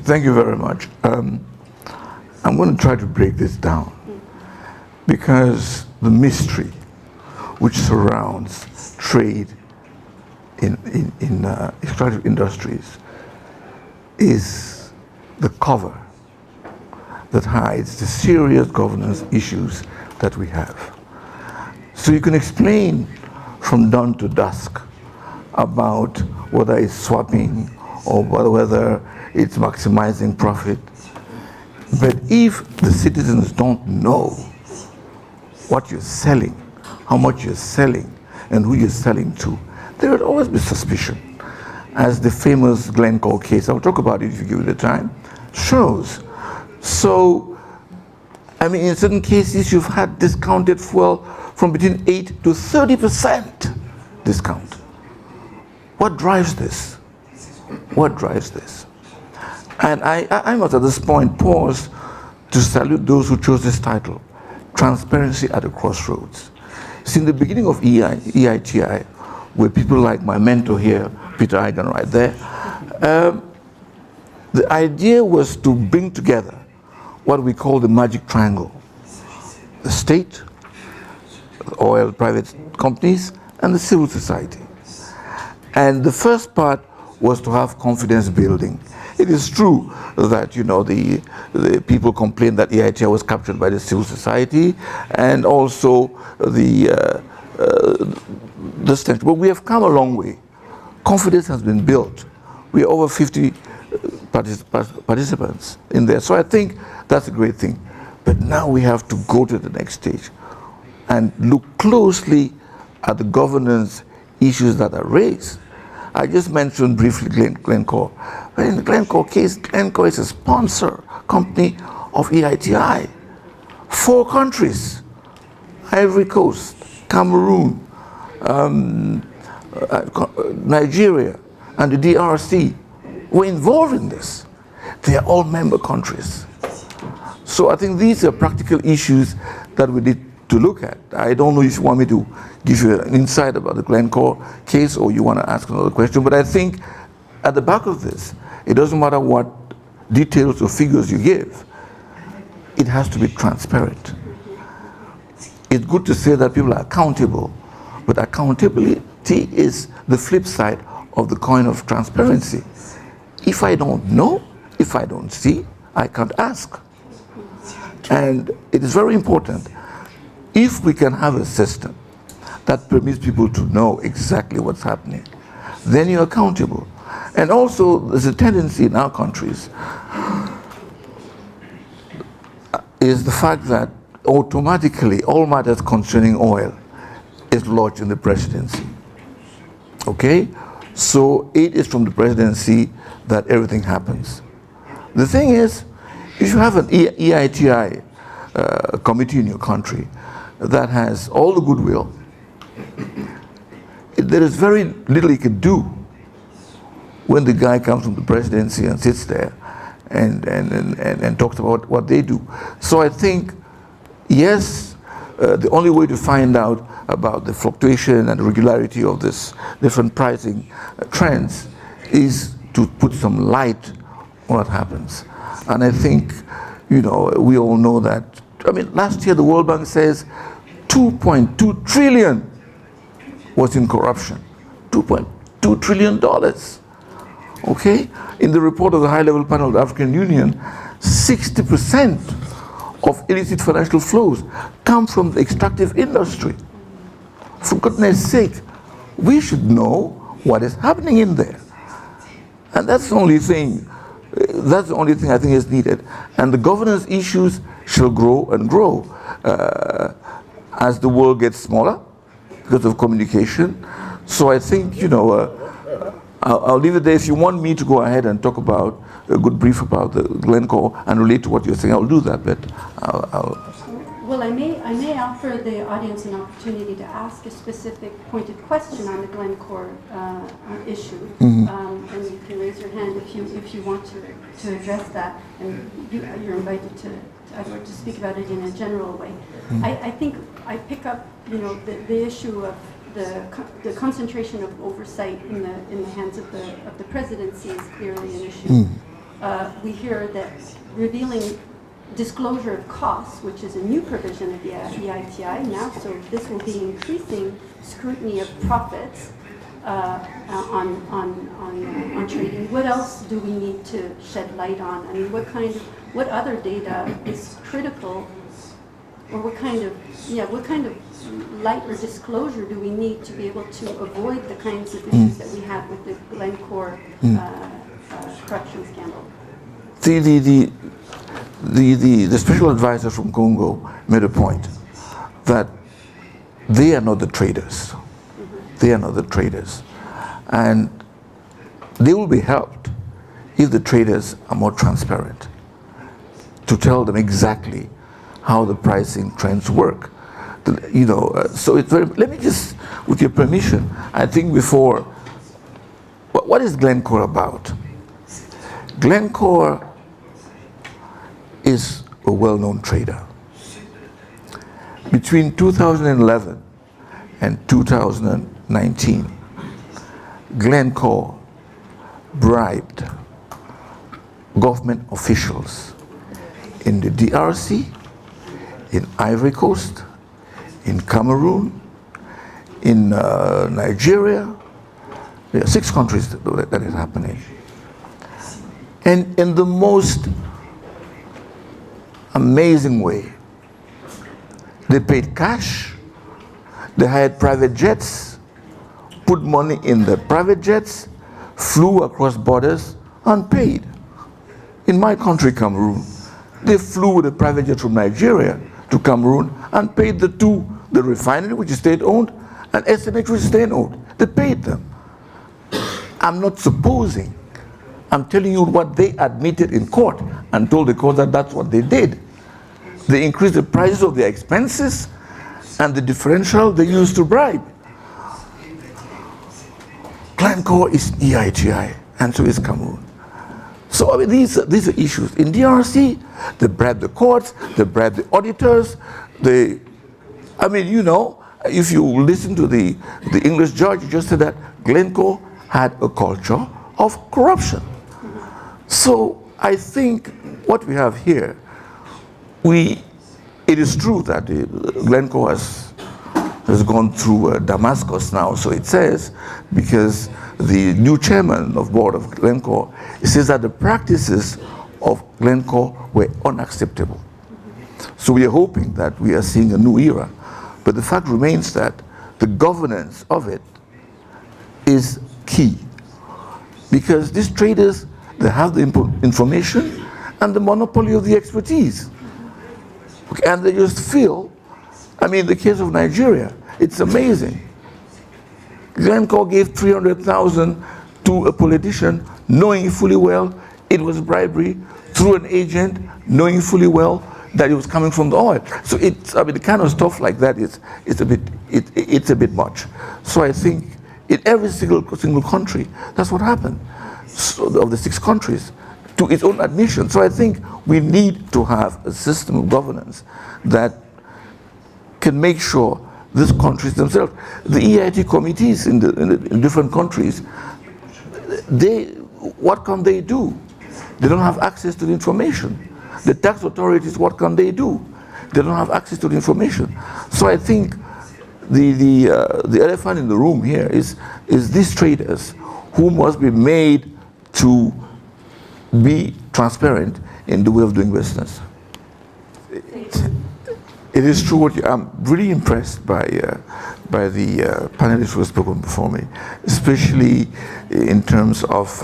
Thank you very much. I'm going to try to break this down because the mystery which surrounds trade in extractive industries is the cover that hides the serious governance issues that we have. So you can explain from dawn to dusk about whether it's swapping or whether it's maximizing profit. But if the citizens don't know what you're selling, how much you're selling, and who you're selling to, there will always be suspicion. As the famous Glencore case, I'll talk about it if you give it the time, shows. So, I mean, in certain cases, you've had discounted fuel from between 8 to 30% discount. What drives this? What drives this? And I must at this point pause to salute those who chose this title, Transparency at the Crossroads. Since the beginning of EITI, with people like my mentor here, Peter Eigen right there, the idea was to bring together what we call the magic triangle: the state, the oil private companies, and the civil society. And the first part was to have confidence building. It is true that, you know, the people complained that EITI was captured by the civil society and also the stench. But we have come a long way. Confidence has been built. We are over 50 participants in there. So I think that's a great thing. But now we have to go to the next stage and look closely at the governance issues that are raised. I just mentioned briefly Glencore. But in the Glencore case, Glencore is a sponsor company of EITI. 4 countries: Ivory Coast, Cameroon, Nigeria, and the DRC were involved in this. They are all member countries. So I think these are practical issues that we need to look at. I don't know if you want me to give you an insight about the Glencore case or you want to ask another question, but I think at the back of this, it doesn't matter what details or figures you give, it has to be transparent. It's good to say that people are accountable, but accountability is the flip side of the coin of transparency. If I don't know, if I don't see, I can't ask. And it is very important. If we can have a system that permits people to know exactly what's happening, then you're accountable. And also, there's a tendency in our countries is the fact that automatically all matters concerning oil is lodged in the presidency. Okay? So it is from the presidency that everything happens. The thing is, if you have an EITI committee in your country that has all the goodwill, there is very little he can do when the guy comes from the presidency and sits there and talks about what they do. So I think, yes, the only way to find out about the fluctuation and regularity of this different pricing trends is to put some light on what happens. And I think, you know, we all know that. I mean, last year the World Bank says 2.2 trillion was in corruption. $2.2 trillion. Okay? In the report of the high-level panel of the African Union, 60% of illicit financial flows come from the extractive industry. For goodness sake, we should know what is happening in there. And that's the only thing I think is needed. And the governance issues shall grow and grow as the world gets smaller because of communication. So I think, you know, I'll leave it there. If you want me to go ahead and talk about a good brief about the Glencore and relate to what you're saying, I'll do that. But Well, I may offer the audience an opportunity to ask a specific pointed question on the Glencore issue, and you can raise your hand if you want to address that, and you're invited to speak about it in a general way. I think I pick up, you know, the issue of the concentration of oversight in the hands of the presidency is clearly an issue. we hear that revealing disclosure of costs, which is a new provision of the EITI now, so this will be increasing scrutiny of profits on trading. What else do we need to shed light on? I mean, what other data is critical, or what kind of light or disclosure do we need to be able to avoid the kinds of issues that we had with the Glencore corruption scandal? The special advisor from Congo made a point that they are not the traders. They are not the traders. And they will be helped if the traders are more transparent, to tell them exactly how the pricing trends work. So it's very, let me just, with your permission, I think before, what is Glencore about? Glencore is a well-known trader. Between 2011 and 2019, Glencore bribed government officials in the DRC, in Ivory Coast, in Cameroon, in Nigeria. There are 6 countries that is happening. And in the most amazing way, they paid cash, they hired private jets, put money in the private jets, flew across borders, unpaid. In my country, Cameroon, they flew with a private jet from Nigeria to Cameroon and paid the refinery, which is state-owned, and SMH, which is state-owned. They paid them. I'm not supposing. I'm telling you what they admitted in court and told the court that that's what they did. They increased the prices of their expenses and the differential they used to bribe. Glencore is EITI, and so is Cameroon. So I mean, these are issues. In DRC, they bribed the courts, they bribed the auditors. If you listen to the English judge, just said that Glencore had a culture of corruption. So I think what we have here, it is true that Glencore has gone through Damascus now, so it says, because the new chairman of board of Glencore says that the practices of Glencore were unacceptable. So we are hoping that we are seeing a new era, but the fact remains that the governance of it is key, because these traders, they have the information and the monopoly of the expertise. Okay, and they just feel, the case of Nigeria, it's amazing. Glencore gave 300,000 to a politician, knowing fully well it was bribery, through an agent, knowing fully well that it was coming from the oil. So the kind of stuff like that it's a bit much. So I think in every single country, that's what happened. So of the 6 countries, to its own admission. So I think we need to have a system of governance that can make sure these countries themselves, the EIT committees in different countries, what can they do? They don't have access to the information. The tax authorities, what can they do? They don't have access to the information. So I think the elephant in the room here is these traders who must be made to be transparent in the way of doing business. It is true. I'm really impressed by the panelists who have spoken before me, especially in terms of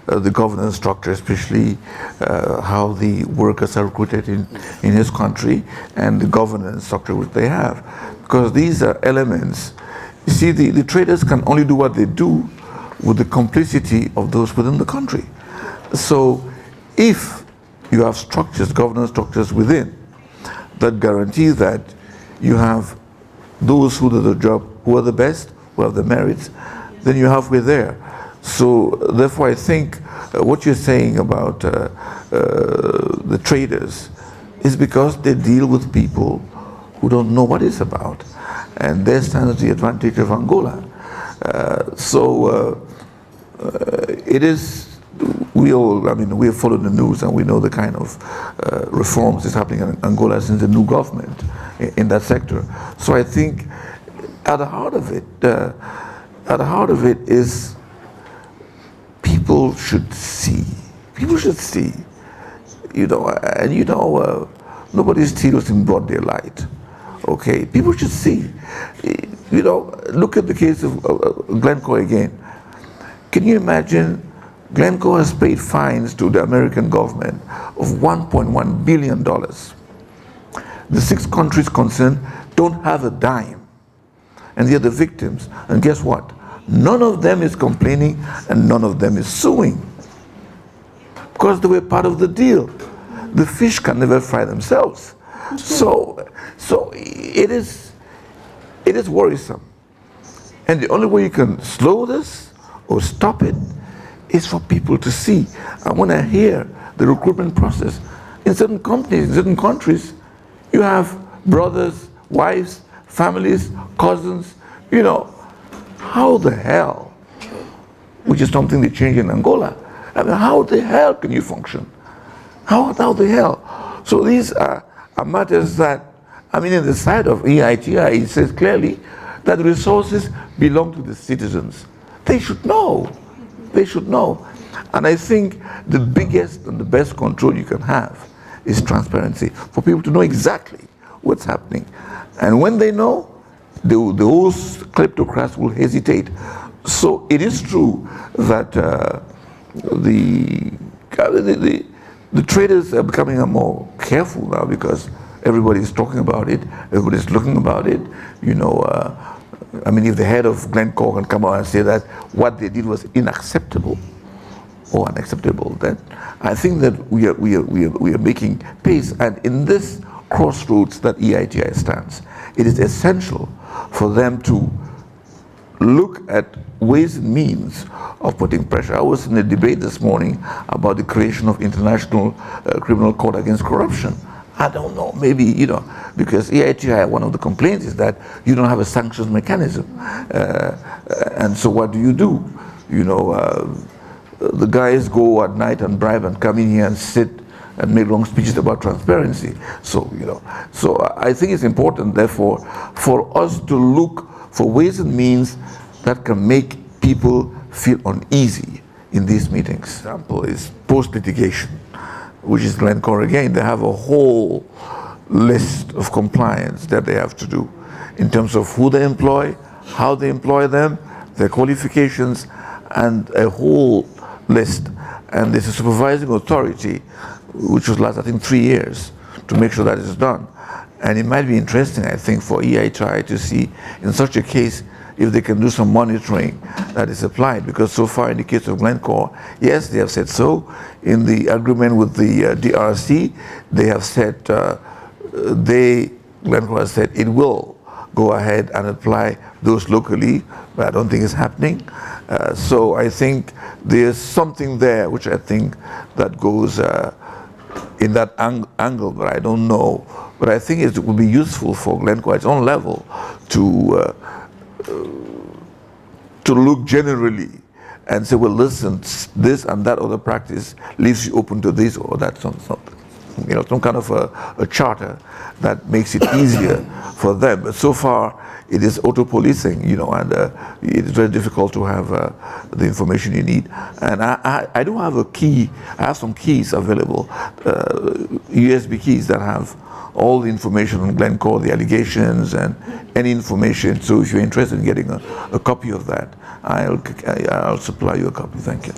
the governance structure, especially how the workers are recruited in his country and the governance structure which they have. Because these are elements. You see, the traders can only do what they do with the complicity of those within the country. So if you have structures, governance structures within, that guarantee that you have those who do the job, who are the best, who have the merits, then you halfway there. So therefore I think what you're saying about the traders is because they deal with people who don't know what it's about. And there stands the advantage of Angola. It is we all, I mean, we have followed the news and we know the kind of reforms that's happening in Angola since the new government in that sector. So I think at the heart of it is people should see. People should see, you know, and you know, nobody steals in broad daylight. Okay, people should see. You know, look at the case of Glencore again. Can you imagine? Glencore has paid fines to the American government of $1.1 billion. The 6 countries concerned don't have a dime, and they're the victims. And guess what? None of them is complaining, and none of them is suing, because they were part of the deal. The fish can never fry themselves. So it is worrisome. And the only way you can slow this or stop it is for people to see. And when I hear the recruitment process, in certain companies, in certain countries, you have brothers, wives, families, cousins, you know, how the hell, which is something they changed in Angola, I mean, how the hell can you function? How the hell? So these are matters that, I mean, in the side of EITI, it says clearly that the resources belong to the citizens. They should know. They should know. And I think the biggest and the best control you can have is transparency, for people to know exactly what's happening. And when they know, those kleptocrats will hesitate. So it is true that the traders are becoming more careful now, because everybody's talking about it, everybody's looking about it. You know, I mean, if the head of Glencore can come out and say that what they did was unacceptable or unacceptable, then I think that we are making pace. And in this crossroads that EITI stands, it is essential for them to look at ways and means of putting pressure. I was in a debate this morning about the creation of International Criminal Court against corruption. I don't know, maybe, you know, because EITI, one of the complaints is that you don't have a sanctions mechanism. And so what do? You know, the guys go at night and bribe and come in here and sit and make long speeches about transparency. So, you know, so I think it's important, therefore, for us to look for ways and means that can make people feel uneasy in these meetings. Example is post-litigation, which is Glencore again. They have a whole list of compliance that they have to do in terms of who they employ, how they employ them, their qualifications, and a whole list. And there's a supervising authority, which will last, I think, 3 years to make sure that is done. And it might be interesting, I think, for EITI to see in such a case if they can do some monitoring that is applied, because so far in the case of Glencore, yes, they have said so. In the agreement with the DRC, they have said, Glencore has said it will go ahead and apply those locally, but I don't think it's happening. So I think there's something there which I think that goes in that angle, but I don't know. But I think it will be useful for Glencore at its own level to look generally and say, well, listen, this and that other practice leaves you open to this or that, something, you know, some kind of a charter that makes it easier for them. But so far, it is auto-policing, you know, and it is very difficult to have the information you need. And I do have a key. I have some keys available, USB keys that have all the information on Glencore, the allegations, and any information. So if you're interested in getting a copy of that, I'll supply you a copy. Thank you.